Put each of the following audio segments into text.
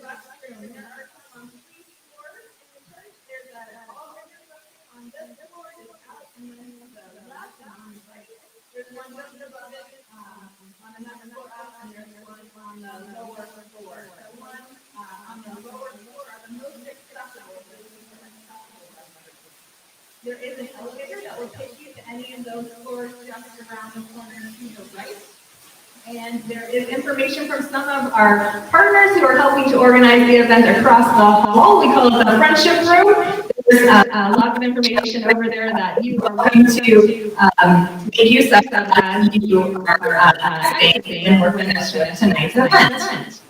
restroom. There are some 3 floors in the church. There's a hall on this floor, is out, and then the left and on the right. There's one just above it on another floor out, and there's one on the lower floor. The one on the lower floor are the most accessible. There is an elevator that will take you to any of those floors just around the corner to the right. And there is information from some of our partners who are helping to organize the event across the hall. We call it the Friendship Room. There's a lot of information over there that you are welcome to make use of as you are staying and we're finished with tonight's event.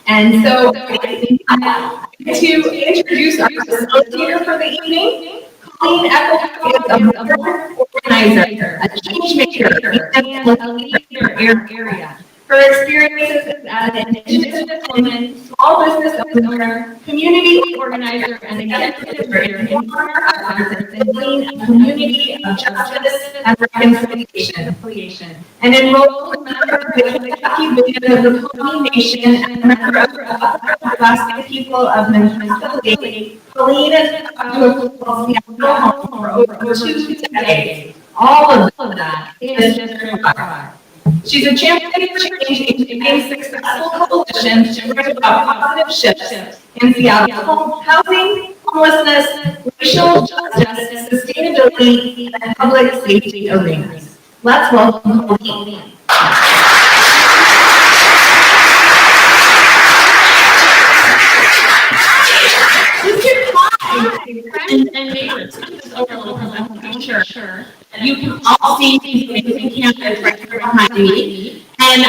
And so I think now to introduce our facilitator for the evening. Colleen Echohawk is a board organizer, a change maker, and a leader in our area. Her experiences as an Indigenous woman, small business owner, community organizer, and executive leader inform our efforts in building a community of justice and reconciliation. An enrolled member of the Kentucky Vision of the Pawnee Nation and a member of the Upper people of Minnesota, Colleen has been to a Seattle home for over 2 decades. All of that is District 5. She's a champion for change in a successful coalition to bring about positive shifts in Seattle housing, homelessness, racial justice, sustainability, and public safety arenas. Let's welcome Colleen. And neighbors, over a little bit, I'm sure. You can all see these amazing cameras right here behind me. And I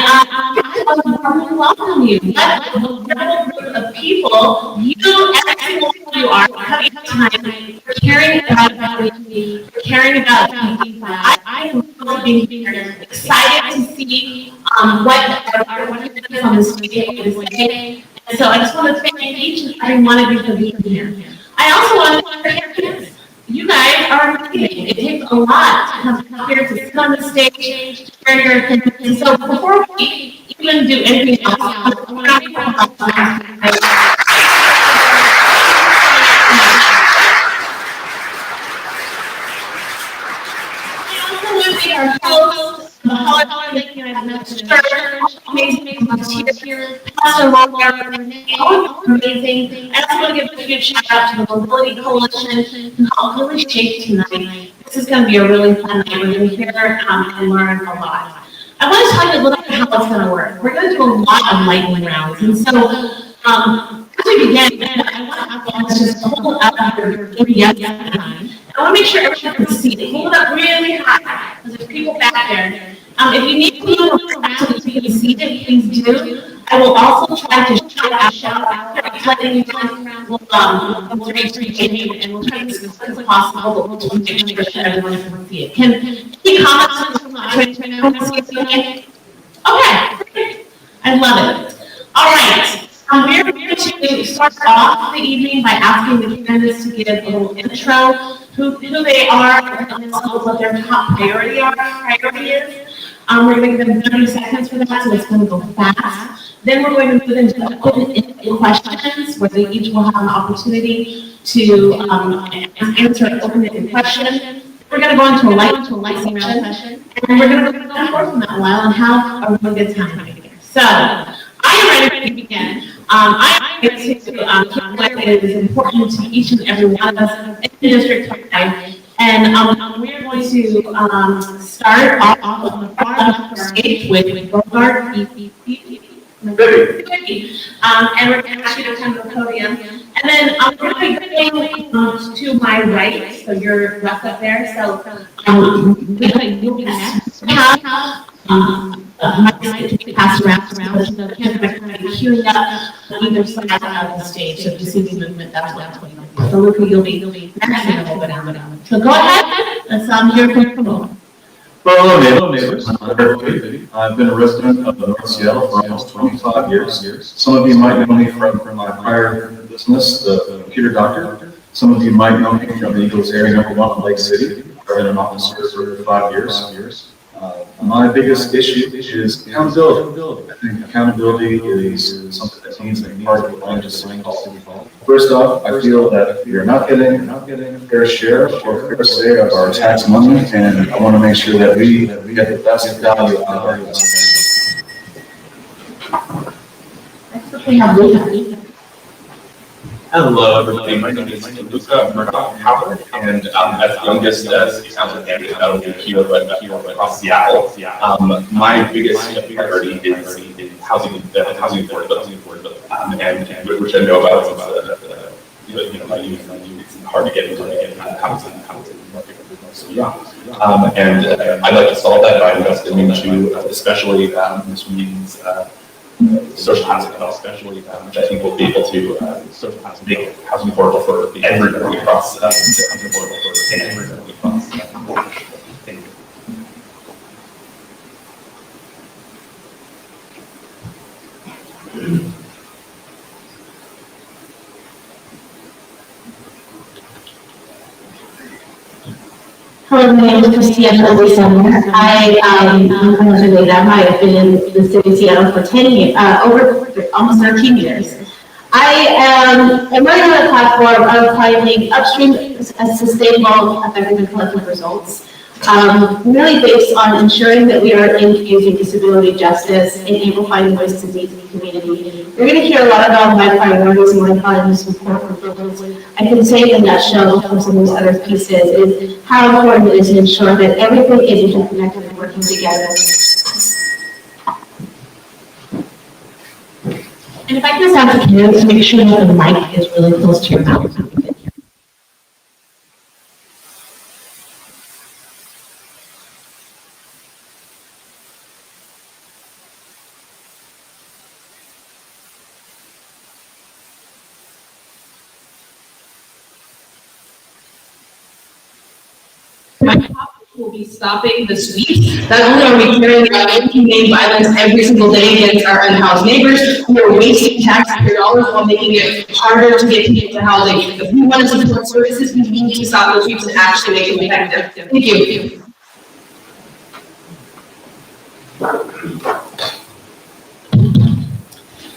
want to warmly welcome you. Let a incredible group of people, you, every single one you are, having time, for caring about me, for caring about me. I am really being here, excited to see what our wonderful on the stage is saying. And so I just want to thank each and every one of you for being here. I also want to thank your parents. You guys are amazing. It takes a lot to come here to sit on the stage, share your opinions. And so before we even do anything else, I want to thank our hosts, the holiday church, amazing volunteers, Pastor Walker, all amazing. I also want to give a huge shout out to the Mobility Coalition who helped really shape tonight. This is going to be a really fun night. We're going to hear and learn a lot. I want to tell you a little bit how it's going to work. We're going to do a lot of lightning rounds. And so, as we begin, I want to have you just hold up your GPS time. I want to make sure everyone can see it. Hold it up really high, because there's people back there. If you need to move around so that you can see it, please do. I will also try to shout out letting you around. We'll and we'll try to do as quick as possible, but we'll make sure that everyone can see it. Any comments on the audience right now? Okay, I love it. All right. We're going to start off the evening by asking the candidates to give a little intro, who they are, and what their top priority is. We're going to give them 30 seconds for that, so it's going to go fast. Then we're going to move into open questions, where they each will have an opportunity to answer an open-ended question. We're going to go into a lightning round session, and we're going to go back and forth in that while and have a really good time together. So, I am ready to begin. I'm ready to what is important to each and every one of us in the District 5. And we're going to start off on the far left of the stage with Bogart, and we're going to ask you to come to the podium. And then we're going to be going to my right, so you're left up there. So you'll be next. My mic to be passed around, so the cameras are going to be queuing up on either side of the stage. So if you see the movement, that's what I'm talking about. So Luca, you'll be next in a little bit. So go ahead. Let's hear from you. Well, hello neighbors. I've been a resident of North Seattle for almost 25 years. Some of you might know me from my prior business, the computer doctor. Some of you might know me from the Eagles area #1 in Lake City. I've been an officer for 5 years. My biggest issue is accountability. I think accountability is something that needs to be part of the land of City Hall. First off, I feel that we are not getting a fair share or fair say of our tax money, and I want to make sure that we get the best value out of our investment. Hello, everybody. My name is Luca Murdoch-Howard, and as the youngest city council candidate that will be here across Seattle, my biggest priority is housing affordability, and which I know about. It's hard to get into housing market. So, yeah. And I'd like to solve that by investing into, especially this means social housing, which I think will be able to make housing affordable for everybody across Thank you. Hello, my name is Christina Summer. I'm I have been in the city of Seattle for 10 years, over almost 13 years. I am running on a platform of finding upstream sustainable, effective, and collective results, really based on ensuring that we are infusing disability justice and amplifying voices of the community. You're going to hear a lot about my priorities and my values and support for programs. I can say in a nutshell from some of those other pieces is how important it is to ensure that everything is interconnected and working together. And if I can sound to you, make sure that the mic is really close to your mouth. My topic will be stopping the sweeps. Not only are we carrying out inhumane violence every single day against our unhoused neighbors, we are wasting taxpayer dollars while making it harder to get people to housing. If we want to support services, we need to stop the sweeps and actually make it effective. Thank you.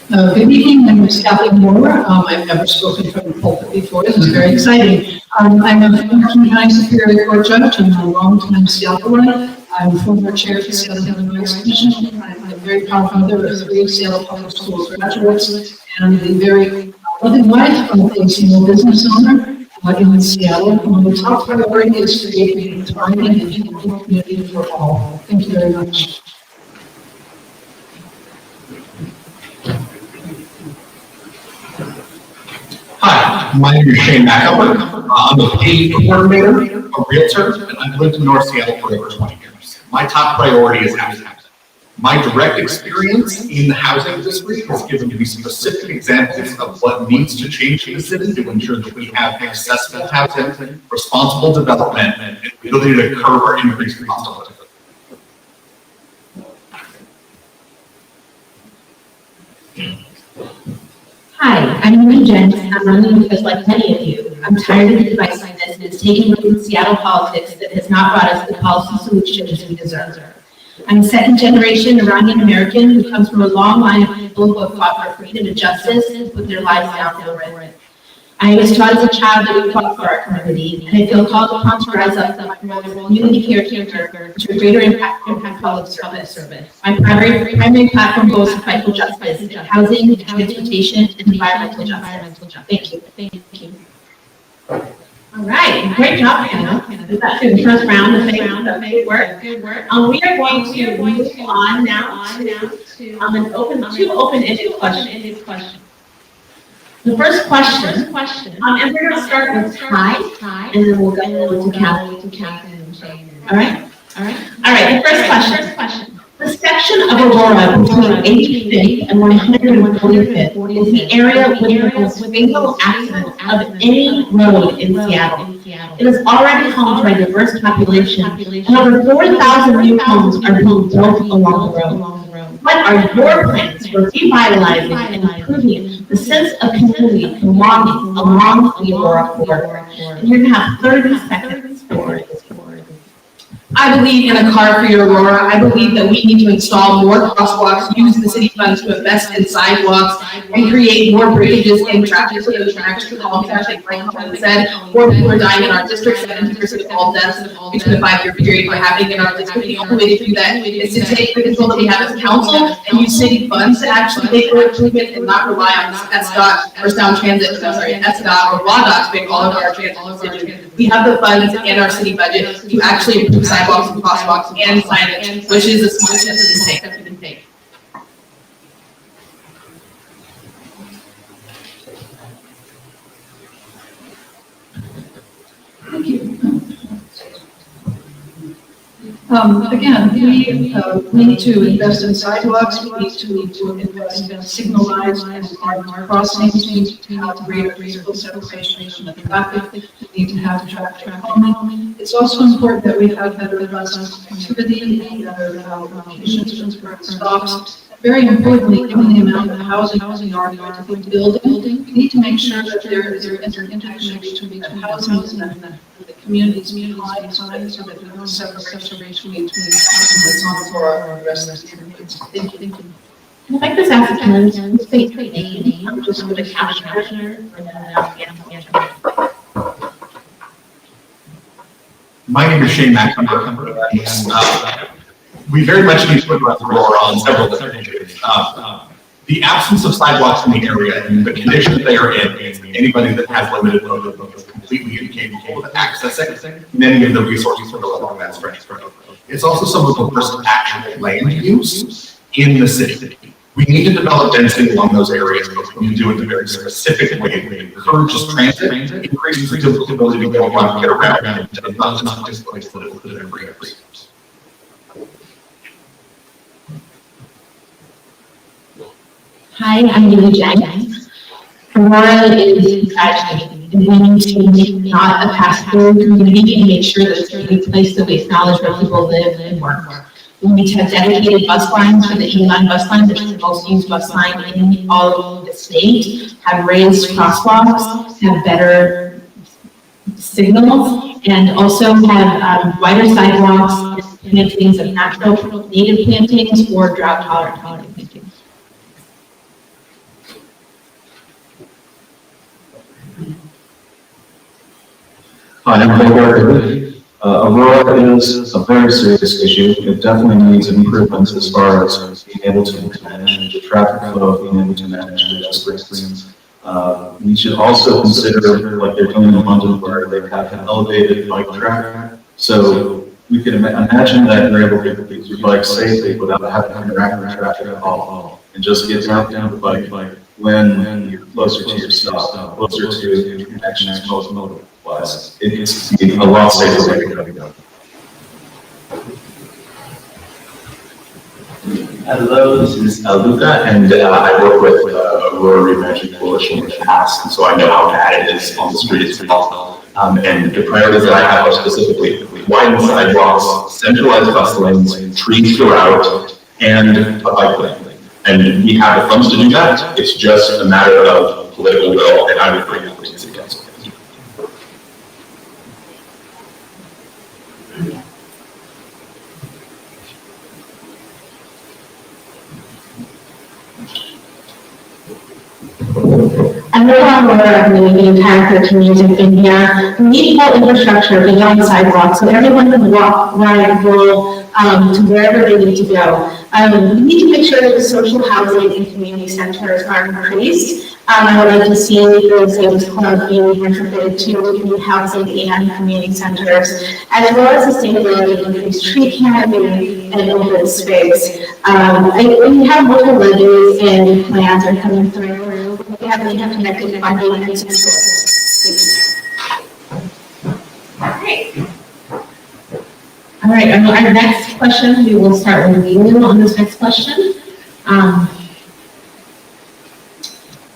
Good evening, my name is Kathleen Moore. I've never spoken from the pulpit before. This is very exciting. I'm a former County Superior Court judge and a long-time Seattleite. I'm former chair of the Seattle Human Rights Commission. I'm a very proud mother of 3 Seattle Public Schools graduates and the very loving wife of a small business owner in Seattle. My top priority is creating a thriving and equal community for all. Thank you very much. Hi, my name is Shane McElwin. I'm a paid coordinator, a realtor, and I've lived in North Seattle for over 20 years. My top priority is housing. My direct experience in the housing industry has given me specific examples of what needs to change in the city to ensure that we have accessible housing, responsible development, and the ability to curb or increase the cost of living. Hi, I'm Lee Jen. I'm running because, like many of you, I'm tired of the divisiveness that is taking root in Seattle politics that has not brought us the policy solutions we deserve. I'm a second-generation Iranian American who comes from a long line of people who have fought for freedom and justice and put their lives down for it. I was taught as a child that we fought for our community, and I feel called upon to rise up as a community caretaker to a greater impact public service. My primary platform goes to fight for justice, housing, transportation, and environmental justice. Thank you. All right, great job, Hannah. We got through the first round of good work. We are going to move on now to two open-ended questions. The first question, and we're going to start with Ty, and then we'll go to Catherine and Shane. All right. The first question. The section of Aurora between 85th and 145th is the area with the most fatal accident of any road in Seattle. It is already home to a diverse population, and over 4,000 new homes are being built along the road. What are your plans for revitalizing and improving the sense of community and belonging along the Aurora corridor? And you're going to have 30 seconds for it. I believe in a car-free Aurora. I believe that we need to install more crosswalks, use the city funds to invest in sidewalks, and create more bridges and traffic so that we can actually calm traffic, like Colleen said. More people are dying in our district, 70% of all deaths between the 5-year period are happening in our district. The only way to do that is to take the control that we have as council and use city funds to actually make road improvement and not rely on SDOT or Sound Transit, SDOT or WADOT to make all of our transit decisions. We have the funds in our city budget to actually improve sidewalks and crosswalks and signage, which is a small step we can take. Thank you. Again, we need to invest in sidewalks, we need to invest in signal lights and crossings, we need to have greater physical separation of traffic, we need to have traffic calming. It's also important that we have better bus connectivity, better locations for stops. Very importantly, given the amount of housing are going to be building, we need to make sure that there is an interconnection between the housing and the communities behind, so that there's no separation between housing that's on the floor and the rest of the neighborhoods. Thank you. I'd like to ask a state name. I'm just going to capture. My name is Shane McNamara, and we very much need to put Aurora on several different issues. The absence of sidewalks in the area and the conditions they are in, anybody that has limited mobility is completely incapable of accessing many of the resources that go along that stretch. It's also some of the worst actual land use in the city. We need to develop density along those areas, but we need to do it in a very specific way. We encourages transit, increases the ability to go around, get around, and not just place that every area. Hi, I'm Julie Jang. Aurora is tragedy, and we need to make not a pass-through community and make sure that it's a good place that we acknowledge where people live and work. We need to have dedicated bus lines for the E-Line bus line, which is the most used bus line in all of the state, have raised crosswalks, have better signals, and also have wider sidewalks, plantings of natural native plantings or drought-tolerant plantings. Hi, I'm Colleen. Aurora is a very serious issue. It definitely needs improvements as far as being able to manage the traffic flow, being able to manage the Springs. We should also consider, like they're doing in London, where they have an elevated bike track. So we can imagine that you're able to use your bike safely without having to interact with traffic at all, and just get down the bike when you're closer to your stop, closer to your connections, most mobile-wise. It's a lot safer way to go. Hello, this is Luca, and I work with Aurora Reimagined Coalition in the past, and so I know how bad it is on the street as well. And the priorities that I have are specifically widen sidewalks, centralized bus lanes, trees throughout, and a bike lane. And we have the funds to do that. It's just a matter of political will, and I would bring it to the city council. I'm the entire 13 years I've been here. We need more infrastructure beyond sidewalks, so everyone can walk, ride, roll to wherever they need to go. We need to make sure that the social housing and community centers are increased. I would like to see the Savings Club being retrofitted to community housing and community centers, as well as sustainability, increased tree canopy, and open space. We have local levies and plans are coming through. We have interconnected funding and resources. All right, our next question, we will start with you on this next question.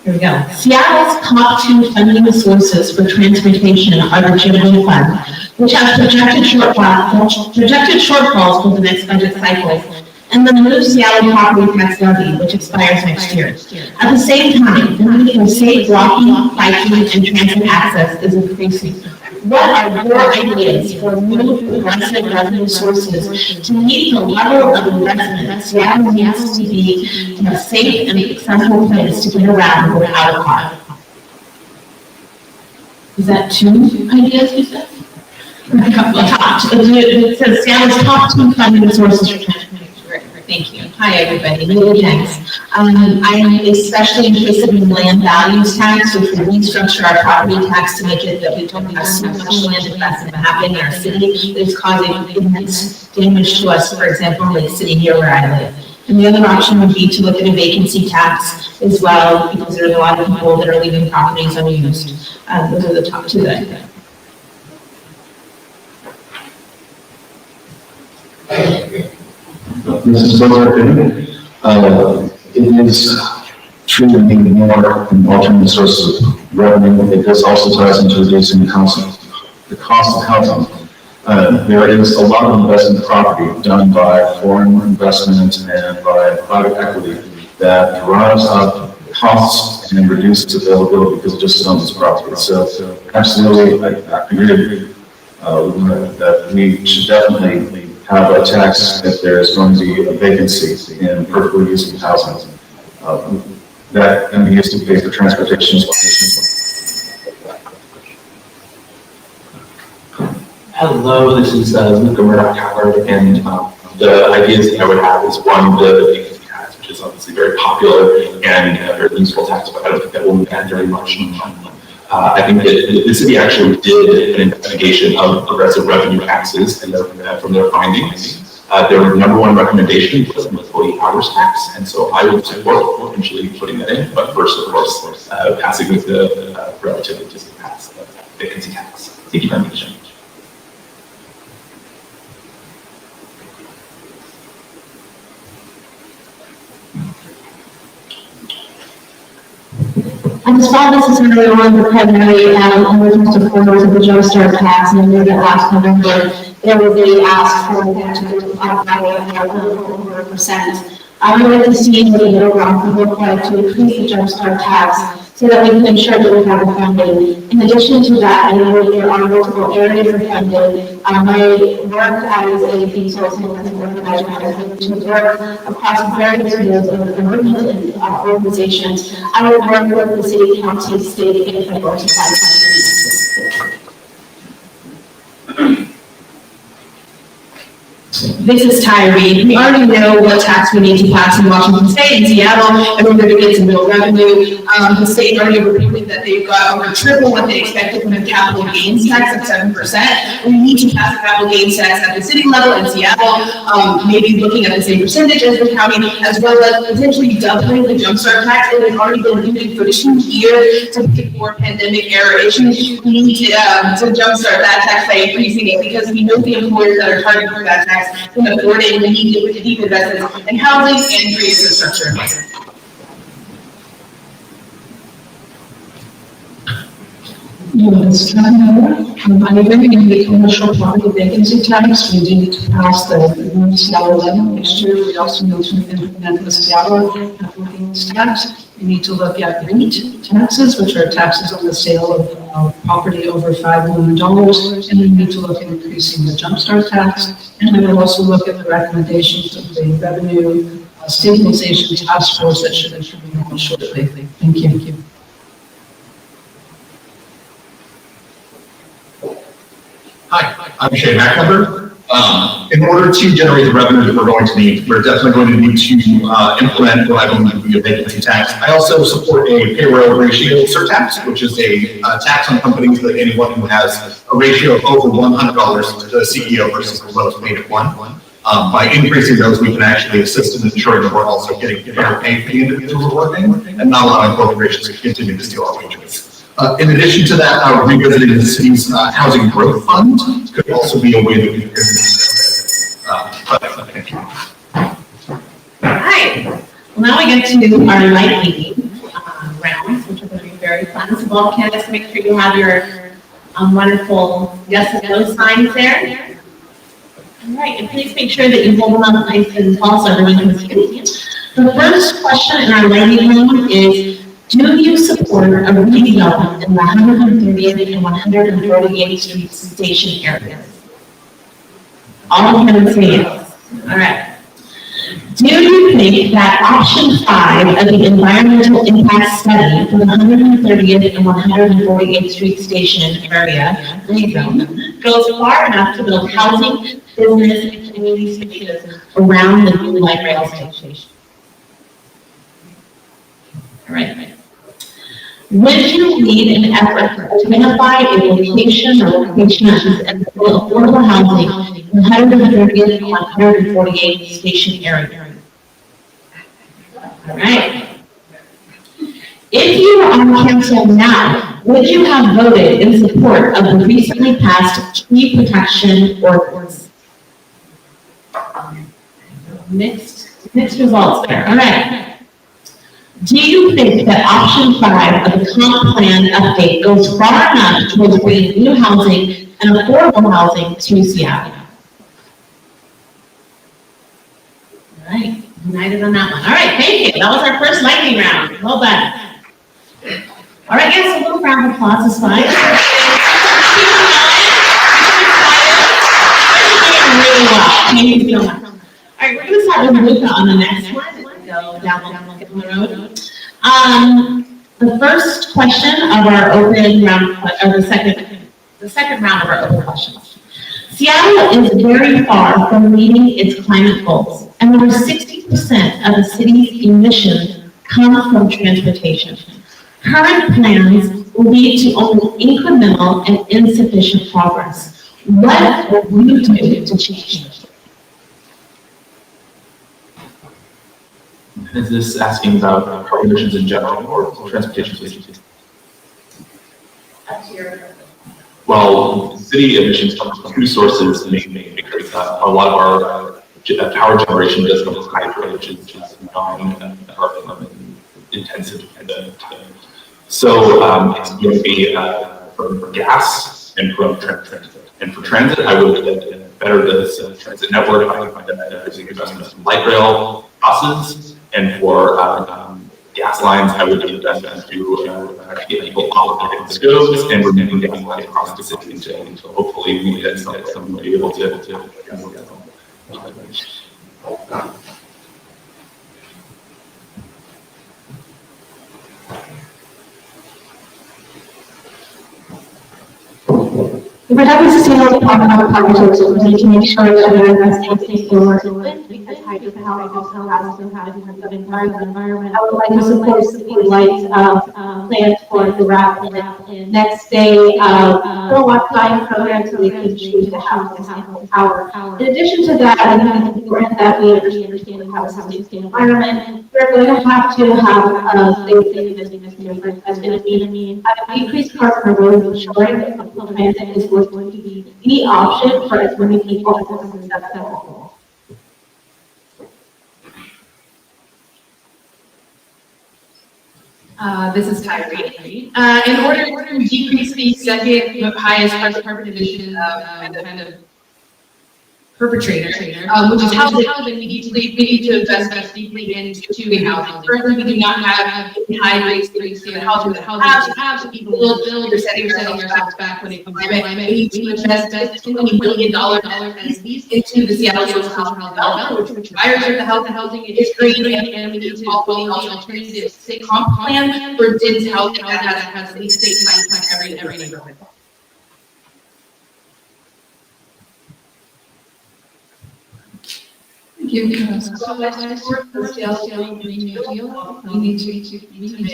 Here we go. Seattle's top 2 funding sources for transportation are the general fund, which has projected shortfalls for the next budget cycle, and the new Seattle property tax levy, which expires next year. At the same time, the need for safe walking, biking, and transit access is increasing. what are your ideas for new progressive revenue sources to meet the level of investment Seattle needs to be a safe and accessible place to get around without a car? Is that 2 ideas you said? It says Seattle's top 2 funding sources for transportation. Thank you. Hi, everybody. Really thanks. I'm especially interested in land values tax, which would restructure our property tax to make it that we don't have so much land investment happening in our city that is causing immense damage to us, for example, in the city here where I live. And the other option would be to look at a vacancy tax as well, because there's a lot of people that are leaving properties unused. Those are the top 2 that I think. This is our opinion. It is true that we need more alternate sources of revenue. It does also ties into reducing the cost of housing. There is a lot of investment property done by foreign investment and by private equity that drives up costs and reduces availability because it just owns property. So absolutely, I agree that we should definitely have a tax if there's going to be a vacancy in perfectly usable housing. That can be used to pay for transportation as well. Hello, this is Luca Murdoch-Howard, and the ideas that I would have is one, the vacancy tax, which is obviously very popular and a very useful tax, but I don't think that will add very much. I think that the city actually did an investigation of progressive revenue taxes and from their findings. Their #1 recommendation was an employee hours tax, and so I would support potentially putting that in, but first, of course, passing with the relatively just pass vacancy tax. Thank you very much. I just thought this is really one of the primary original supporters of the Jumpstart tax, and I know that last November there was a ask for them to do over 1%. I would like to see what the middle ground could look like to increase the Jumpstart tax so that we can ensure that we have the funding. In addition to that, I know there are multiple areas of funding. My work as a consultant and organizer to work across various fields of government and organizations. I would work with the city, county, state, and federal to find funding. This is Ty Reed. We already know what tax we need to pass in Washington State and Seattle in order to get some real revenue. The state already reported that they've got over triple what they expected from the capital gains tax of 7%. We need to pass the capital gains tax at the city level in Seattle, maybe looking at the same percentage as the county, as well as potentially doubling the Jumpstart tax. It has already been doing for 2 years to pay for pandemic era issues. We need to jumpstart that tax by increasing it because we know the employers that are targeted for that tax can afford it, and we need to deep investments in housing and trade infrastructure. Yes, I agree in the commercial property vacancy tax. We need to pass the Seattle levy next year. We also need to implement the Seattle capital gains tax. We need to look at REIT taxes, which are taxes on the sale of property over $5 million. And we need to look at increasing the Jumpstart tax. And we will also look at the recommendations of the revenue stabilization task force that should be launched shortly. Thank you. Hi, I'm Shane McNumber. In order to generate the revenue that we're going to need, we're definitely going to need to implement what I believe to be a vacancy tax. I also support a payroll ratio surtax, which is a tax on companies that anyone who has a ratio of over $100 to the CEO versus the lowest paid at 1. By increasing those, we can actually assist in ensuring that we're also getting fair pay for the individuals who are working and not allowing corporations to continue to steal our wages. In addition to that, revisiting the city's housing growth fund could also be a way that we can. Thank you. All right. Well, now we get to our lightning rounds, which are going to be very fun. So, all candidates, make sure you have your wonderful yes and no signs there. All right, and please make sure that you hold them up nice and tall so everyone can see it. The first question in our lightning round is, Do you support a redevelopment in the 130th and 148th Street station areas? All of them say yes. All right. Do you think that option 5 of the environmental impact study for the 130th and 148th Street station area rezone goes far enough to build housing, business, and community spaces around the new light rail station? All right. Would you lead an effort to identify a location or locations and build affordable housing in the 130th and 148th station area? All right. If you were on council now, would you have voted in support of the recently passed tree protection ordinance? Mixed results there. All right. Do you think that option 5 of the comp plan update goes far enough towards bringing new housing and affordable housing to Seattle? All right, united on that one. All right, thank you. That was our first lightning round. Well done. All right, yes, a little round of applause is fine. Really well. All right, we're going to start with Luca on the next one. Go down the road. The first question of our open round, or the second round of our open questions. Seattle is very far from meeting its climate goals, and over 60% of the city's emissions come from transportation. Current plans will lead to only incremental and insufficient progress. What will you do to change this? Is this asking about carbon emissions in general or transportation solutions? Well, city emissions come from two sources mainly because a lot of our power generation does come from hydro, which is non-carbon intensive. So it's going to be for gas and for transit. And for transit, I would better the transit network. I would find that there's investments in light rail buses. And for gas lines, I would do the best to get people off of the scopes and removing gas lines across the city. So hopefully we get some be able to But I was still talking about partnerships, we need to make sure that we're investing in more because hydropower also has an environment. I would like to support citywide plans for the RAP and next day kilowatt time program so we can choose to have power. In addition to that, I think it's important that we understand how to have a sustainable environment. We're going to have things that's going to mean increased carbon erosion, ensuring that public transit is going to be the option for as many people as acceptable. This is Tyree. In order to decrease the second highest carbon emission kind of perpetrator, which is housing, we need to invest deeply into housing. Currently, we do not have high rates of housing that have to people build. We're setting ourselves back when it comes to climate. We need to invest $20 million at least into the Seattle social housing development, which requires that the housing is green, and we need to follow the alternative state comp plan for dense housing that has at least state impact every neighborhood. So let's support the Seattle Green New Deal. We need to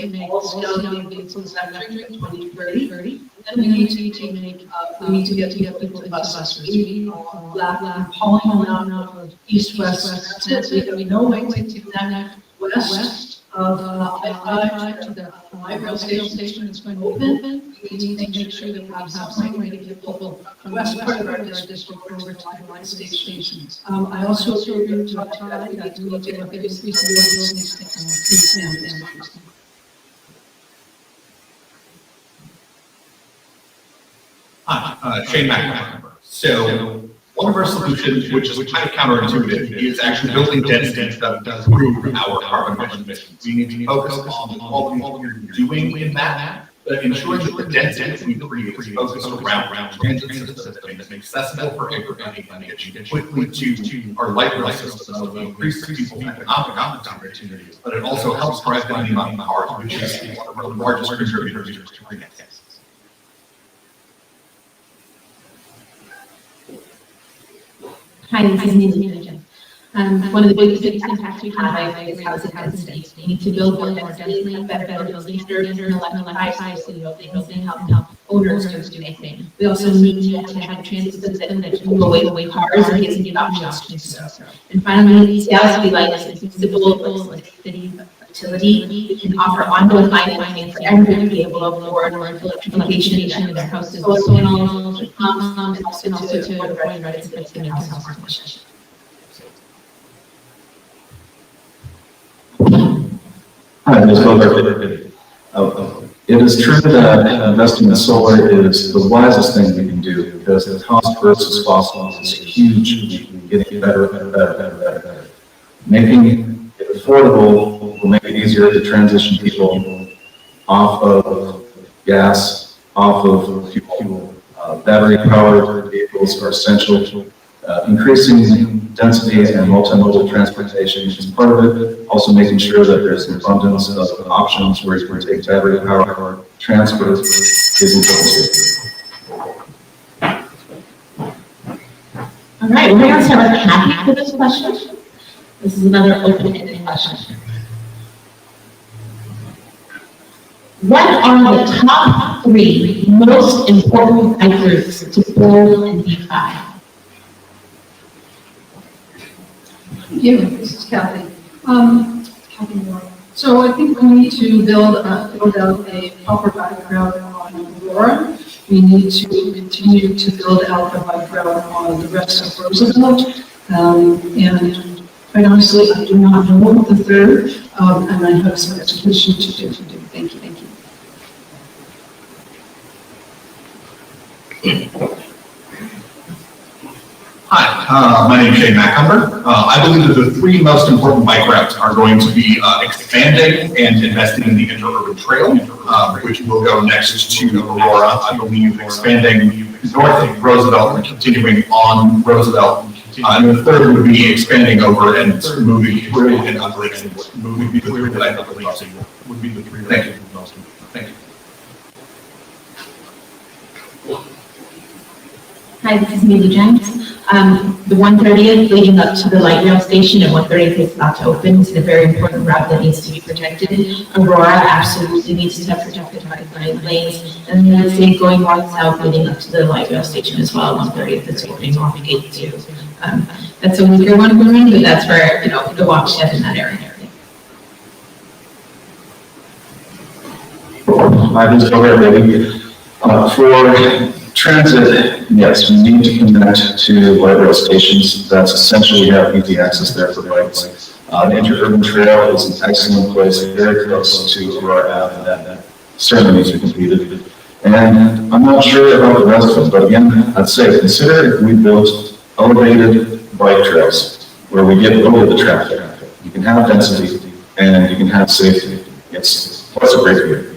make all Seattle vehicles electric in 2030. And we need to get people into buses. We lack hauling amount of east-west. We know way to connect west of I-5 to the light rail station is going to open. We need to make sure that we have some way to get people from the west part of our district over to the light stations. I also agree with Todd that we need to look at increasing the buildings. Hi, Shane McNamara. So one of our solutions, which is kind of counterintuitive, is actually building density that does improve our carbon emissions. We need to focus on the quality of what we're doing in that, but ensuring that the density we create is focused around transit systems that make accessible for everybody and get quickly to our light rail system, so we increase people's economic opportunities, but it also helps drive down the amount of cars, which is one of our largest contributors to greenhouse gases. Hi, this is Nancy. One of the biggest impacts we can have is housing density. We need to build more densely, better building standards, and electrify city buildings and help owners do the same thing. We also need to have transit systems that move away cars and gives the options to do so. And finally, Seattle City Light is a simple city utility. We can offer ongoing financing for everyone to be able to afford electrification of their houses, solar panels, and also to avoid rights of the house condition. Hi, Ms. Bogart. It is true that investing in solar is the wisest thing we can do because the cost versus fossil is huge. We're getting better. Making it affordable will make it easier to transition people off of gas, off of fuel. Battery-powered vehicles are essential. Increasing density and multimodal transportation is part of it. Also making sure that there's an abundance of options where you can take battery-powered transport is important. All right, we're going to start with Kathy for this question. This is another open-ended question. What are the top 3 most important groups to build in DeFi? Thank you. This is Kathy. Kathy Moore. So I think we need to build out a proper background on Aurora. We need to continue to build out the background on the rest of Roosevelt. And quite honestly, I do not know the third, and I have some execution to do. Thank you. Hi, my name is Shane Macumber. I believe that the 3 most important bike routes are going to be expanding and investing in the interurban trail, which will go next to Aurora. I believe expanding north of Roosevelt and continuing on Roosevelt. And the third would be expanding over and moving through and upgrading. Moving through that I believe would be the 3. Thank you. Thank you. Hi, this is Mindy James. The 130th leading up to the light rail station at 130th is about to open. It's a very important route that needs to be protected. Aurora absolutely needs to have protected bike lanes. And then the same going north-south leading up to the light rail station as well. 130th is opening Northgate too. That's a weaker one for me, but that's where, the watershed in that area. Hi, this is Bogart. For transit, yes, we need to connect to light rail stations. That's essential. We have easy access there for bikes. The interurban trail is an excellent place, very close to Aurora Ave, and that certainly needs to be completed. And I'm not sure about the rest of them, but again, I'd say consider if we built elevated bike trails where we get rid of the traffic. You can have density and you can have safety. That's a great view.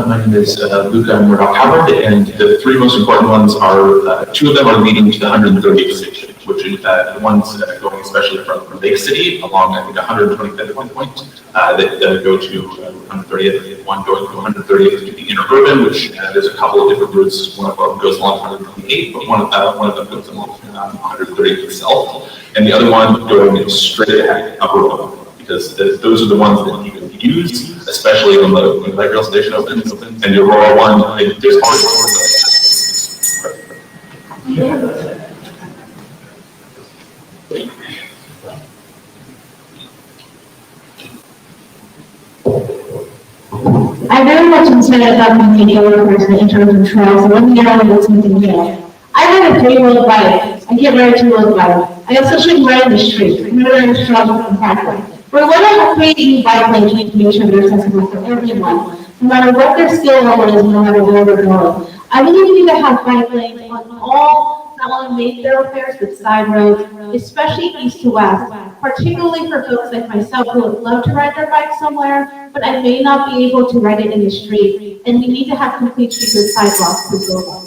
My name is Luca Murdoch-Howard, and the 3 most important ones are, 2 of them are leading to the 130th station, which is the ones going especially from Lake City along, I think, 125th at one point, that go to 130th, one going to 130th to the interurban, which there's a couple of different routes. One of them goes along 128, but one of them goes along 130th itself, and the other one going straight ahead up Aurora. Because those are the ones that you can use, especially when the light rail station opens, and the Aurora one, there's always I very much concerned about the developers and the interurban trails, and one thing I want to something new. I have a 3-wheel bike. I get right to wheel bike. I also shouldn't ride in the street. I'm not in trouble from parkway. We're one of the 3 bike lanes to make sure they're accessible for everyone. no matter what their skill level is, no matter where they're going. I believe we need to have bike lanes on all, not only main thoroughfares, but side roads, especially east to west, particularly for folks like myself who would love to ride their bike somewhere, but I may not be able to ride it in the street, and we need to have complete streets with sidewalks to go on.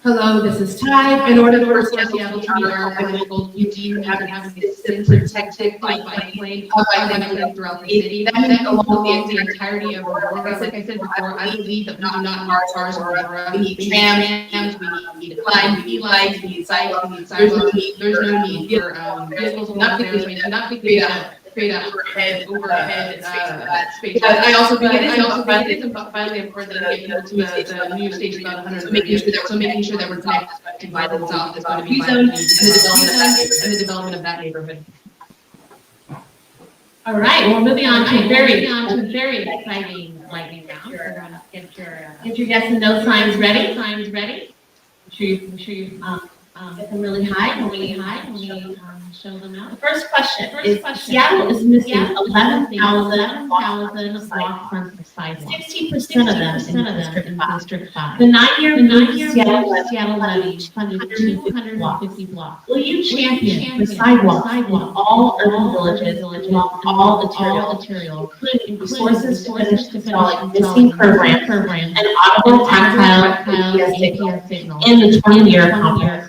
Hello, this is Ty. In order for Seattle to meet our goals, you do have to have a consistent protected bike lane throughout the city. That means along the entirety of Aurora. Like I said before, I believe that we do not need cars in Aurora. We need trams, we need a climb, we need lights, we need sidewalks, we need sidewalks. There's no need for vehicles along there. We cannot create a overhead space. I also think it is finally important that we get to the new station about 100. Making sure that we're connected by the south is going to be vital and the development of that neighborhood. All right, well, moving on to a very exciting lightning round. We're gonna get your yes and no signs ready. Make sure you get them really high when we show them out. The first question is, Seattle is missing 11,000 block fronts of sidewalks. 60% of them in District 5. The 9-year Seattle levy funded 250 blocks. Will you champion the sidewalks in all urban villages along all arterial, including resources to finish installing missing programs and audible tactile APS signals in the 20-year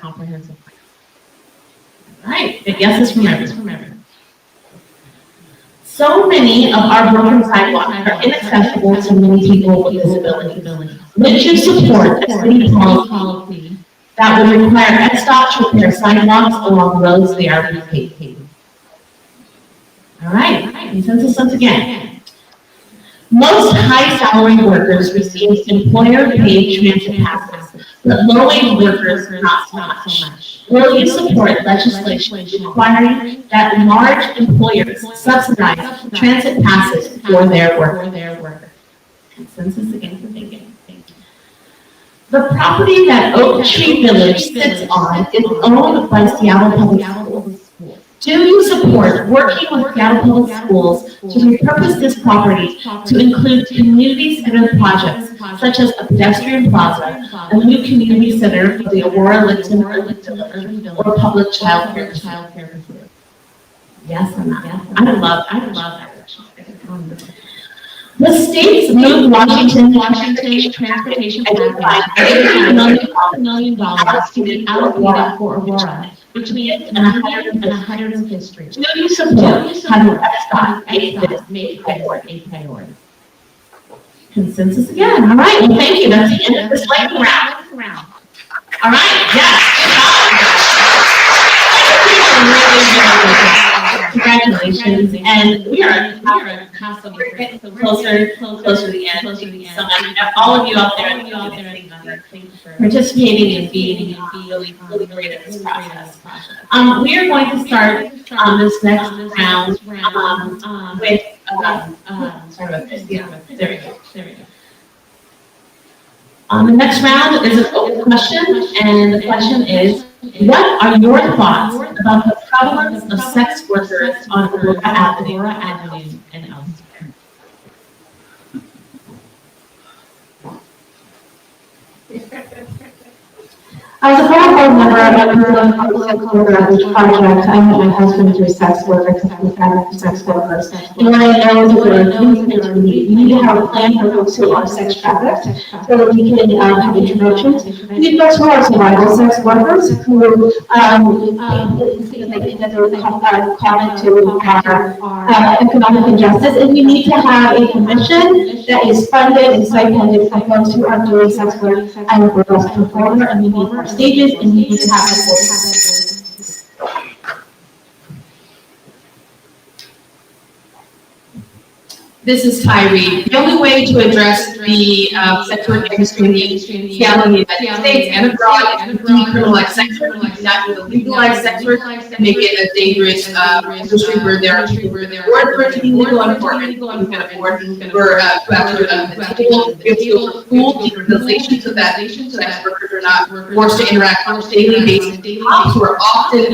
comprehensive plan? All right, good guesses from everyone. So many of our broken sidewalks are inaccessible to many people with disabilities. Would you support a city policy that would require SDOT to repair sidewalks along roads they are repaving? All right, consensus once again. Most high-salary workers receive employer-paid transit passes, but low-wage workers not so much. Will you support legislation requiring that large employers subsidize transit passes for their workers? Consensus again for thinking. The property that Oak Tree Village sits on is owned by Seattle Public Schools. Do you support working with Seattle Public Schools to repurpose this property to include community center projects such as a pedestrian plaza, a new community center for the Aurora Licton Urban Village, or public child care facility? Yes or no? I love that. The state's moved Washington transportation plan $80 million to be allocated for Aurora between 100th and 105th Street. Do you support having SDOT make this a priority? Consensus again. All right, well, thank you. That's the end of this lightning round. All right, yes. Congratulations, and we are getting closer to the end. Thank you so much. All of you out there, thank you for participating and being really great at this process. We are going to start this next round with sorry about this. Yeah, there we go. The next round is an open question, and the question is, what are your thoughts about the prevalence of sex workers on Aurora Avenue and elsewhere? As a former board member of the Public Worker Outreach Project, I met my husband through sex workers and sex workers. And what I know is that there are things that we need to have a plan for folks who are sex trafficked so that we can have interventions. We've got who are survival sex workers who think that they're common to our economic injustice, and we need to have a commission that is funded and stipended for folks who are doing sex work and a burlesque performer, and we need more stages, and we need to have that voice. This is Tyree. The only way to address the sex work industry in Seattle in the United States and abroad is to decriminalize sex work, not to legalize sex work, and make it a dangerous industry where there are people who can afford for it to be legal and for it who can afford for full decriminalization so that sex workers are not forced to interact on a daily basis with cops who are often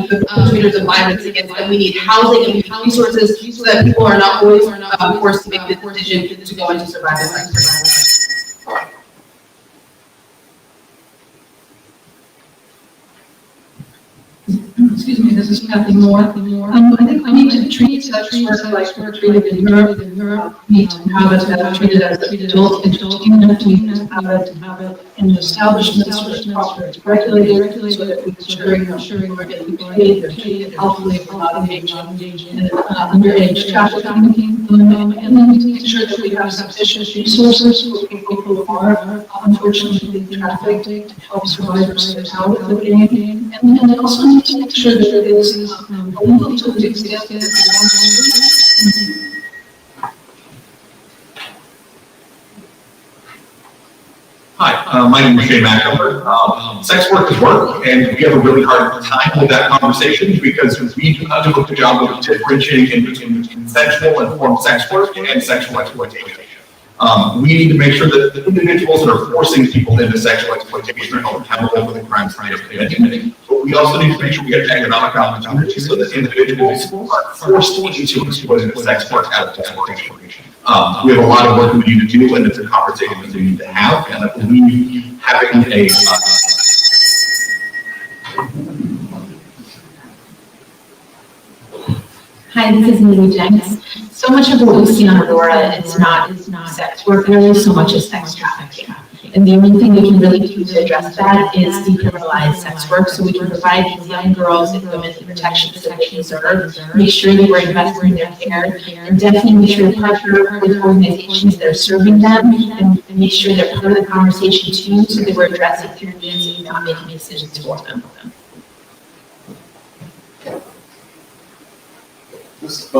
the perpetrators of violence against them. We need housing and we need resources so that people are not always forced to make the decision to go into survival life. Excuse me, this is Kathy Moore. I think we need to treat sex work like we're treated in Europe. We need to have it treated as adult entertainment. We need to have it in establishments where it's properly regulated so that we're ensuring we're getting paid, they're treated healthily, we're not engaging in underage trafficking. And then we need to make sure that we have sufficient resources for people who are unfortunately trafficked to help survivors get out of the game. And then also need to make sure that it is illegal to the extent that Hi, my name is Shane Mackelber. Sex work is work, and we have a really hard time with that conversation because we do not do a good job of differentiating between consensual and formed sex work and sexual exploitation. We need to make sure that the individuals that are forcing people into sexual exploitation are held accountable for the crimes they have committed. But we also need to make sure we get economic opportunities so that individuals are forced into exploiting sex work out of exploitation. We have a lot of work we need to do, and it's a conversation that we need to have. And I believe having a Hi, this is Lily Jenks. So much of what we see on Aurora, it's not sex work really, so much as sex trafficking. And the only thing we can really do to address that is decriminalize sex work so we can provide these young girls and women the protections that they deserve, make sure that we're investing in their care, and definitely make sure to partner with organizations that are serving them and make sure they're part of the conversation too so that we're addressing their needs and not making decisions for them. This is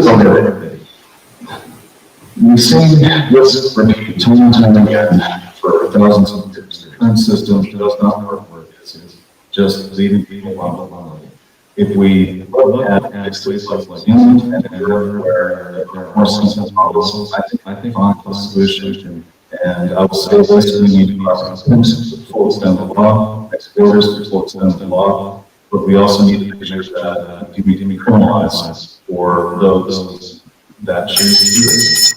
Amalgamated. We've seen this repeat time and time again for thousands of years. The current system does not work where it is. It's just leaving people alone. If we look at places like England and Europe where there are more sensitive models, I think on the solution. And I will say this, we need to process full extent of the law, exporters, full extent of the law. But we also need to make sure that we can be criminalized for those that choose to do this.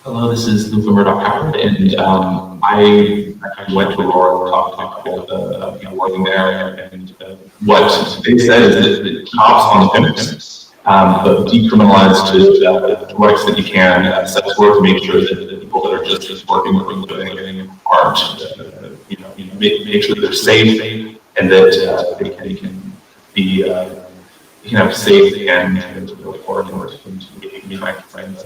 Hello, this is Luca Murdoch-Howard, and I went to Aurora and talked to people working there, and what they said is that the cops on the premises, but decriminalized to the extent you can, sex work, make sure that the people that are just working with living aren't, make sure that they're safe and that they can be, safe and look forward to meet my friends.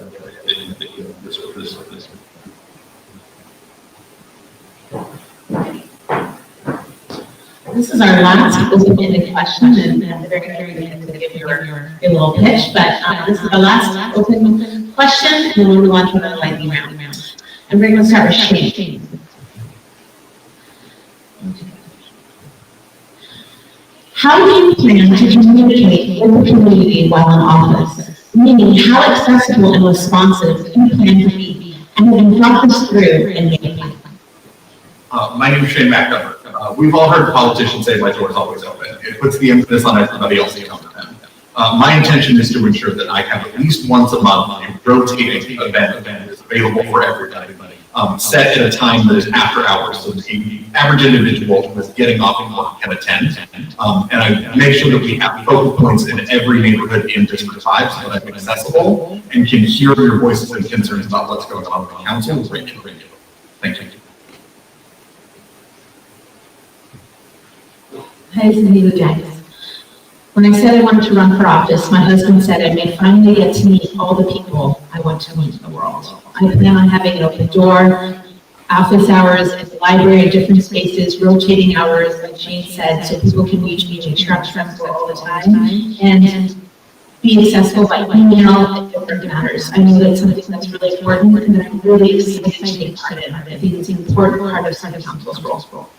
This is our last open-ended question, and at the very end, to give your little pitch, but this is the last open question, and then we'll move on to another lightning round. And we're going to start with Shane. How do you plan to communicate with the community while in office? Meaning, how accessible and responsive do you plan to be? And have you thought this through and made it happen? My name is Shane Mackelber. We've all heard politicians say my door is always open. It puts the emphasis on everybody else to come to them. My intention is to ensure that I have at least once a month a rotating event that is available for everybody, set at a time that is after hours, so the average individual who is getting off of work can attend. And I make sure that we have focal points in every neighborhood in District 5 so that I'm accessible and can hear your voices and concerns about what's going on with the council. Thank you. Hi, this is Lily Jenks. When I said I wanted to run for office, my husband said I may finally get to meet all the people I want to meet in the world. I plan on having an open door office hours at the library, different spaces, rotating hours, like Shane said, so people can reach me and accessible all the time, and be accessible by email and different matters. I know that's something that's really important, and I'm really excited to take part in it. I think it's an important part of city council's role.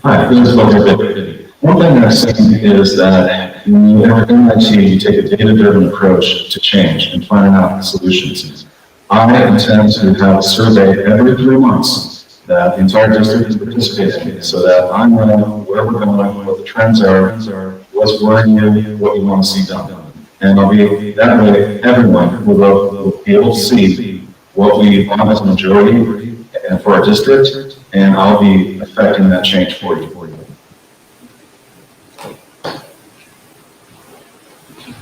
Hi, this is Logan. One thing I've seen is that in IT, you take a data-driven approach to change and finding out solutions. I intend to have a survey every 3 months that the entire district is participating in, so that I know where we're going, what the trends are, what's worrying you, what you want to see done. And I'll be, that way, everyone will be able to see what we want as a majority and for our district, and I'll be affecting that change for you.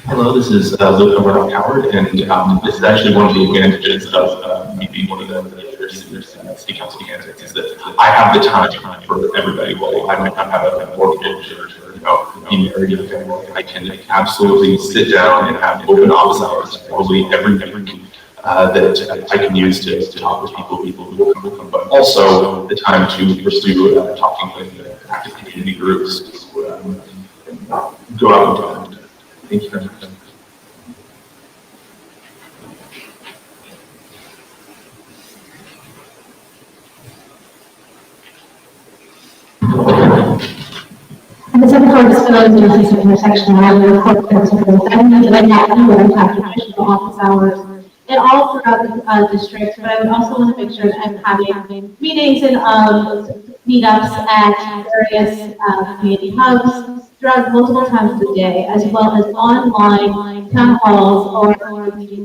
Hello, this is Licton Howard, and this is actually one of the advantages of me being one of the city council candidates, is that I have the time for everybody. Well, I might not have a mortgage or in the area of family. I can absolutely sit down and have open office hours probably every week that I can use to talk with people who will come, but also the time to pursue talking with active community groups, go out and talk. Thank you very much. And the second part is facilities and intersection. I will report that means that I have traditional office hours and all throughout the district, but I would also want to make sure that I'm having meetings and meetups at various community hubs throughout multiple times a day, as well as online town halls or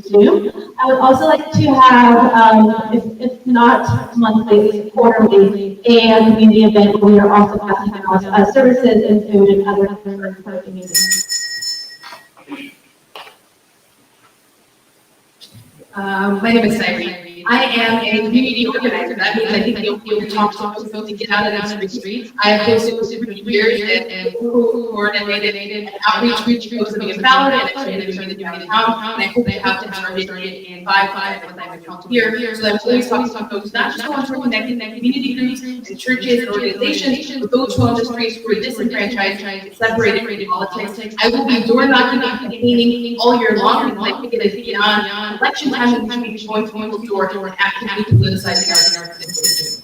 Zoom. I would also like to have, if not monthly, quarterly, a community event where we are also passing out services and food and other things for the community. My name is Cyrene. I am a community organizer. That means I think you'll talk to folks to get out of the streets. I have hosted for years and coordinated an outreach groups living in Fallon and actually started downtown. And I hope they have to start in 5 once I'm accountable here. So I'm always talking to folks, not just ones who are connecting community groups and churches and organizations, but those who on the streets who are disenfranchised and separated from politics. I will be door knocking and campaigning all year long, because I think it is beyond election time and we should be going to door and actively politicizing our constituents.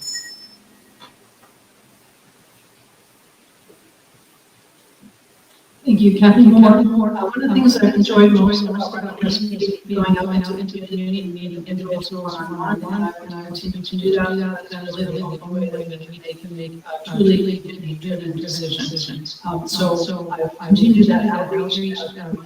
Thank you, Kathy Moore. One of the things I've enjoyed most about this is going out into the community and meeting individuals online, and I continue to do that, and live in the way that they can make truly community-driven decisions. So I continue that outreach.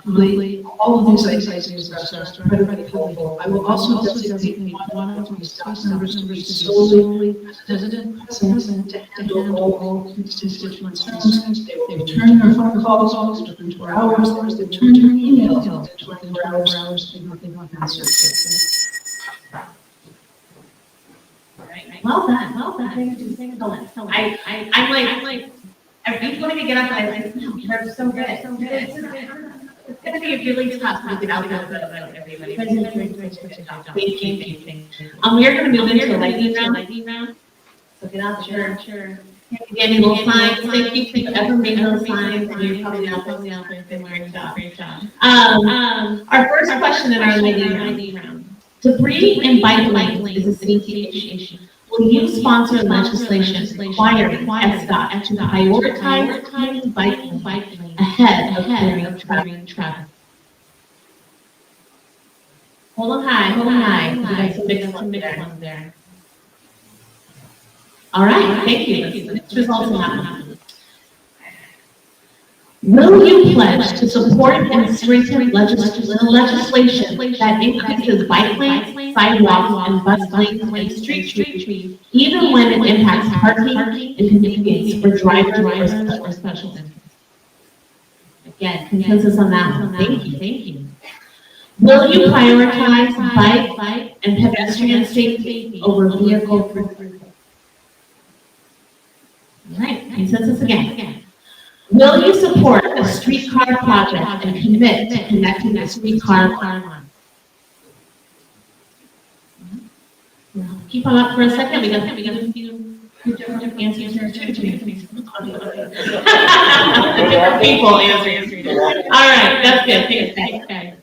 Really, all of these ideas are incredibly helpful. I will also designate one of my staff members to be solely present to handle all constituent concerns. They return their phone calls within 24 hours. They return their emails within 24 hours. Well done. I'm like, I keep wanting to get up and I'm like, no, you're so good. It's gonna be really tough to get out there, everybody. Thank you. We are gonna move into a lightning round. So get out there. Sure. Any little signs, thank you for ever making those signs, and you're probably out there, great job. Our first question in our lightning round. Debris and bike lanes is a safety issue. Will you sponsor legislation requiring SDOT to prioritize bike lanes ahead of clearing traffic? Hold on high. You guys some mixed ones there. All right, thank you. Let's results in that one. Will you pledge to support and strengthen legislation that increases bike lanes, sidewalks, and bus lanes and street trees, even when it impacts parking and convenience for drivers or special interests? Again, consensus on that one. Thank you. Will you prioritize bike and pedestrian safety over vehicle throughput? All right, consensus again. Will you support a streetcar project and commit to connecting the streetcar line? Keep on up for a second. We got a few different answers here too. Different people answering. All right, that's good. Thanks.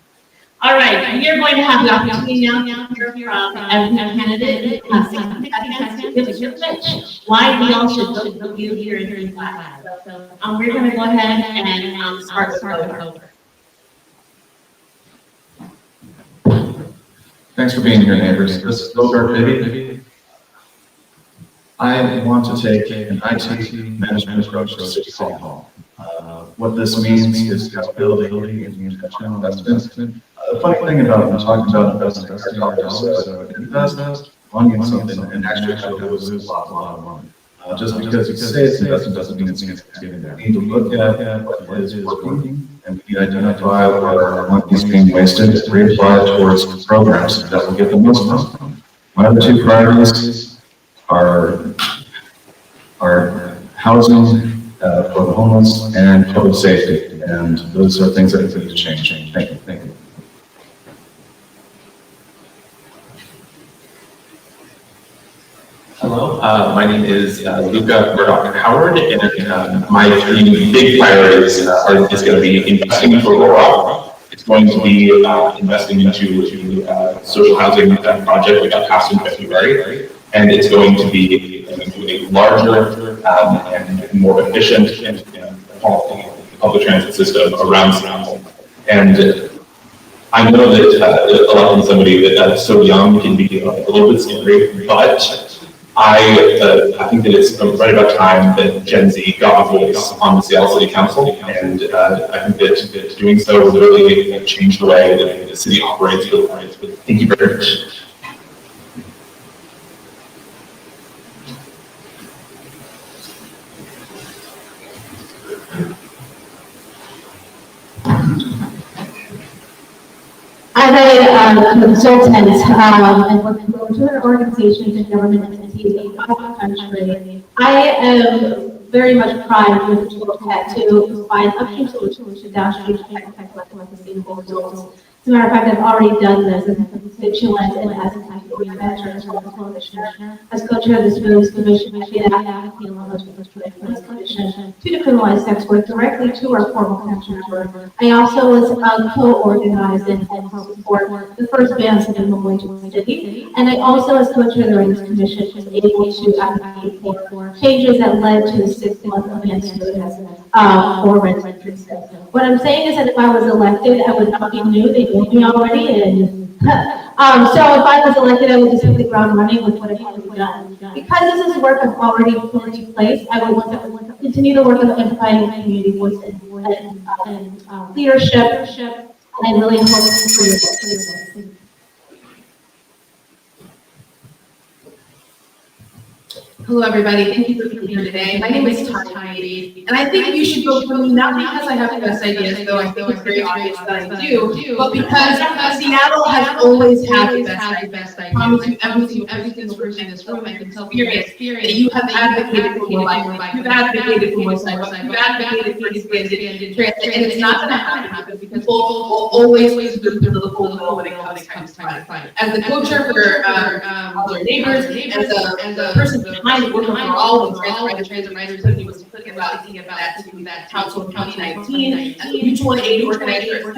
All right, we are going to have the opportunity now to hear from every candidate. 60 seconds to give us your pitch. Why we all should vote you here in Greenwood. So we're going to go ahead and start over. Thanks for being here, neighbors. This is Bogart Bibby. I want to take an IT management approach to City Hall. What this means is accountability and investment. The funny thing about talking about investment is invest money in something and actually have to lose a lot of money. Just because you say it's investment doesn't mean it's getting there. We need to look at what is working and we need to identify where money is being wasted and reapply it towards programs that will get the most money. My other two priorities are housing for the homeless and public safety, and those are things that need to change. Thank you. Hello, my name is Luca Murdoch-Howard, and my three big priorities is going to be investing for Aurora. It's going to be investing into social housing project we got passed in February, and it's going to be a larger and more efficient and quality public transit system around Seattle. And I know that electing somebody that's so young can be a little bit scary, but I think that it's right about time that Gen Z got a voice on the Seattle City Council, and I think that doing so will really change the way that the city operates. Thank you very much. As a consultant and working for other organizations and government entities across the country, I am very much pride with the look at to find upstream solutions to downstream technical sustainable results. As a matter of fact, I've already done this as a constituent and as a green venture as well as coalition. As co-chair of this Women's Commission, I did advocate along with the Commission to decriminalize sex work directly to our former country member. I also was co-organized and helped support the first bans of minimum wage in the city. And I also, as co-chair of the Women's Commission, was able to advocate for changes that led to the 6-month ban for rent increases. What I'm saying is that if I was elected, I would fucking knew they knew me already, and so if I was elected, I would just hit the ground running with what I've already done. Because this is work I've already put into place, I would want to continue to work on amplifying community voice and leadership, and I really hope for your vote. Hello, everybody. Thank you for being here today. My name is Tati, and I think you should vote for me not because I have the best ideas, though I think it's very obvious that I do, but because Seattle has always had the best ideas. I promise you, every single person in this room, I can tell from your experience that you have advocated for more life. You've advocated for more sidewalks. You've advocated for expanded transit, and it's not going to happen because people will always lose the political will when it comes time to fight. As the co-chair for our neighbors, as a person behind working for all of the transit riders, he was thinking about that council in 2019, and the mutual aid organizer,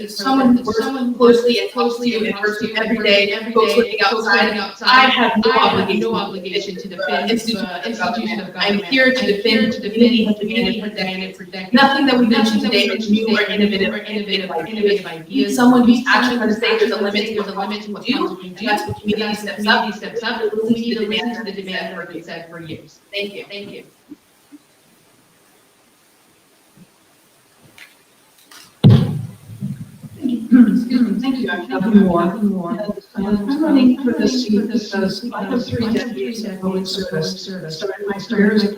someone who works closely and talks to you in person every day, folks living outside. I have no obligation to defend institution of government. I'm here to defend the community has demanded for decades. Nothing that we mentioned today is new or innovative ideas. Someone who's actually going to say there's a limit to what we do, and that's what community steps up. We need to listen to the demand for consent for years. Thank you. Thank you. Thank you. I'm nothing more. I'm running for this seat because I have 3 decades of public service. Started my career as a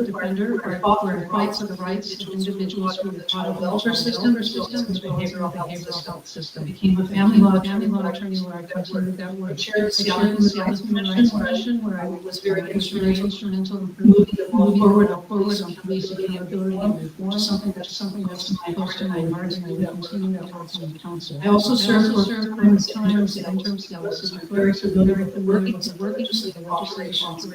defender, where I fought for the rights of individuals through the child welfare system, as well as the behavioral health system. I became a family law attorney where I continued that work. I chaired the Seattle Human Rights Commission, where I was very instrumental in moving the move forward on police accountability and reform, something that's close to my heart, and I will continue to on council. I also serve for terms I'm very familiar with the workings of legislative operations and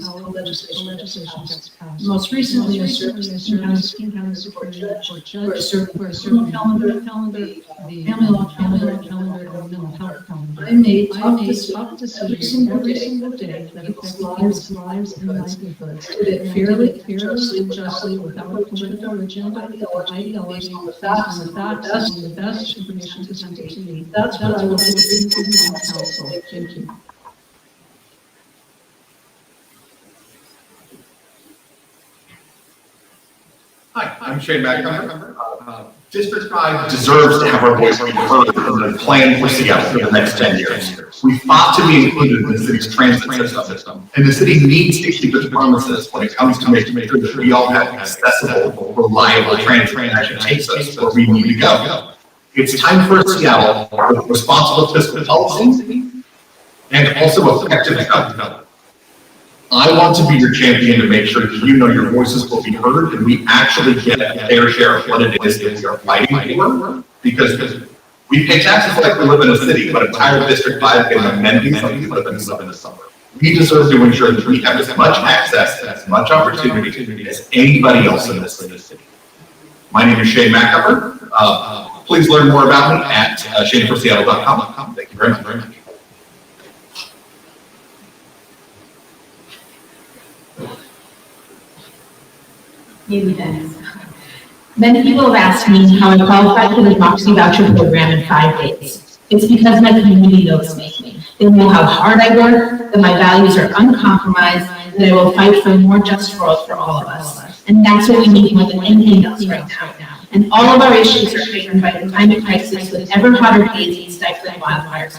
how legislation gets passed. Most recently, I served as King County Court Judge, where I served for a certain calendar, the family law calendar, and mental health calendar. I made tough decisions every single day that affect lives and livelihoods. Did it fairly, justly, without a political agenda, ideology, on the facts, and the best information presented to me. That's what I will do in the council. Thank you. Hi, I'm Shane Macomber. District 5 deserves to have our voice be heard in the plan for Seattle for the next 10 years. We fought to be included in the city's transit system, and the city needs to keep its promises when it comes to making sure that we all have accessible, reliable transit that actually takes us where we need to go. It's time for Seattle with responsible fiscal policy and also effective government. I want to be your champion to make sure that you know your voices will be heard and we actually get a fair share of what it is that we are fighting for. Because we pay taxes like we live in a city, but entire District 5 getting amenities like we live in the summer. We deserve to ensure that we have as much access and as much opportunity as anybody else in this city. My name is Shane Macomber. Please learn more about me at shaneforseattle.com. Thank you very much. Many people have asked me how I qualified for the Democracy Voucher Program in 5 days. It's because my community knows me. They know how hard I work, that my values are uncompromised, that I will fight for a more just world for all of us. And that's what we need more than anything else right now. And all of our issues are heightened by the climate crisis with ever hotter days and stifling wildfires.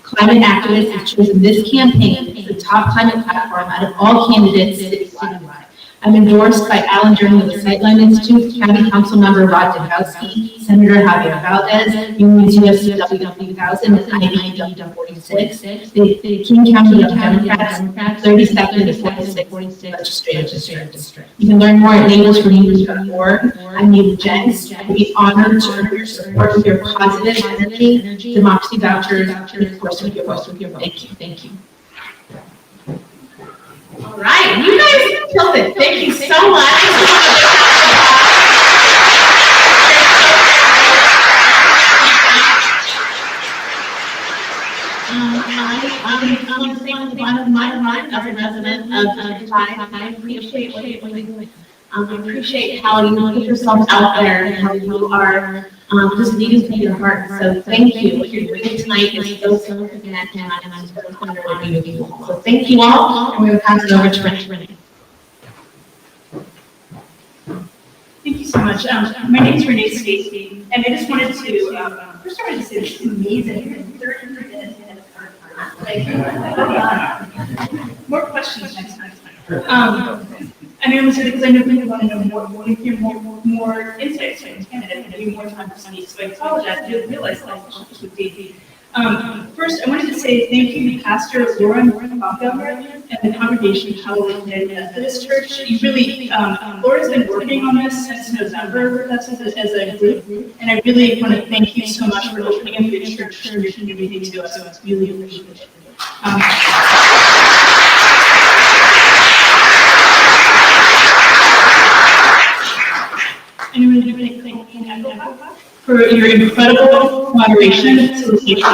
Climate activists have chosen this campaign as the top climate platform out of all candidates citywide. I'm endorsed by Alan Journey of the Sightline Institute, County Council Member Rod Dembowski, Senator Javier Valdez, Union's UFCW 1000, and IDW 46, the King County Democrats, 32nd and 46th Legislative District. You can learn more at neighborsforneighbors.org. I'm Nita Jenks. I'd be honored to earn your support with your positive energy, democracy vouchers, and of course with your vote. Thank you. All right, you guys killed it. Thank you so much. I'm saying the bottom of my mind as a resident of I appreciate what you're doing. I appreciate how you put yourself out there and how you are just leading from your heart. So thank you. What you're doing tonight is so significant, and I'm so honored to be with you. So thank you all, and we will pass it over to Renee. Thank you so much. My name is Renee Stacy, and I just wanted to first I wanted to say this is amazing. 300 minutes in a third time. Like, more questions next time. I mean, because I know people want to know more insights from candidates and maybe more time to speak. So I apologize. I didn't realize that I was with Daisy. First, I wanted to say thank you to Pastor Laura Montgomery and the congregation of Hallelujah Methodist Church. You really, Laura's been working on this since November with us as a group, and I really want to thank you so much for opening up your church and your community to us. So it's really appreciated. Anyone do anything for your incredible moderation and facilitation.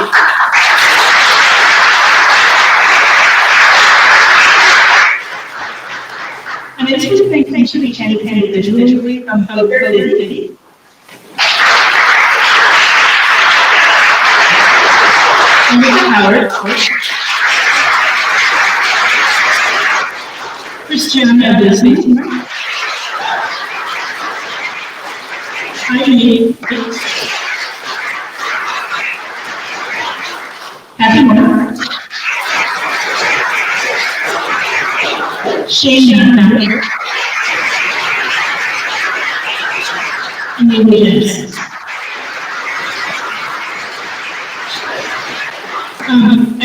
And I just want to thank each of the candidates individually from Booker to City. And Mr. Howard. Christiana Disney. Happy Moore. Shane Macomber. And the Williams. I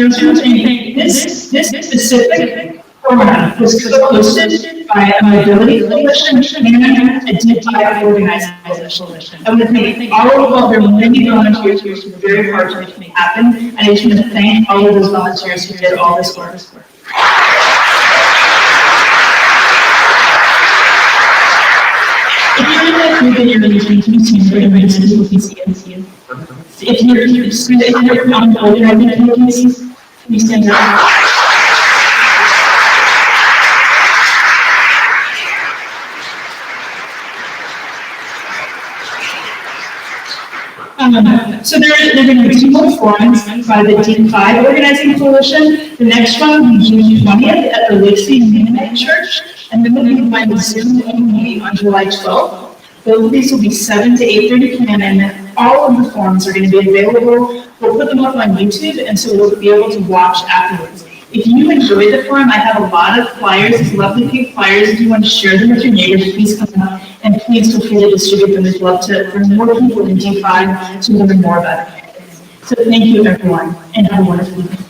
was going to say, this specific format was posted by by Mobility Coalition and a DEI organizing coalition. I want to thank all of their many volunteers who worked very hard to make it happen, and I just want to thank all of those volunteers who did all this work. If you're in that group and you're listening to me, we're going to see you. If you're on the older end of the communities, can you stand up? So there are going to be 2 more forums by the D5 Organizing Coalition. The next one will be June 20th at the Licton Springs Church, and then we'll be by the Zoom meeting on July 12th. These will be 7 to 8:30 p.m. and all of the forums are going to be available. We'll put them up on YouTube, and so we'll be able to watch afterwards. If you enjoyed the forum, I have a lot of flyers, these lovely pink flyers. If you want to share them with your neighbors, please come up and please feel free to distribute them. We'd love to bring more people in D5 to learn more about it. So thank you, everyone, and have a wonderful evening.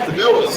The bill was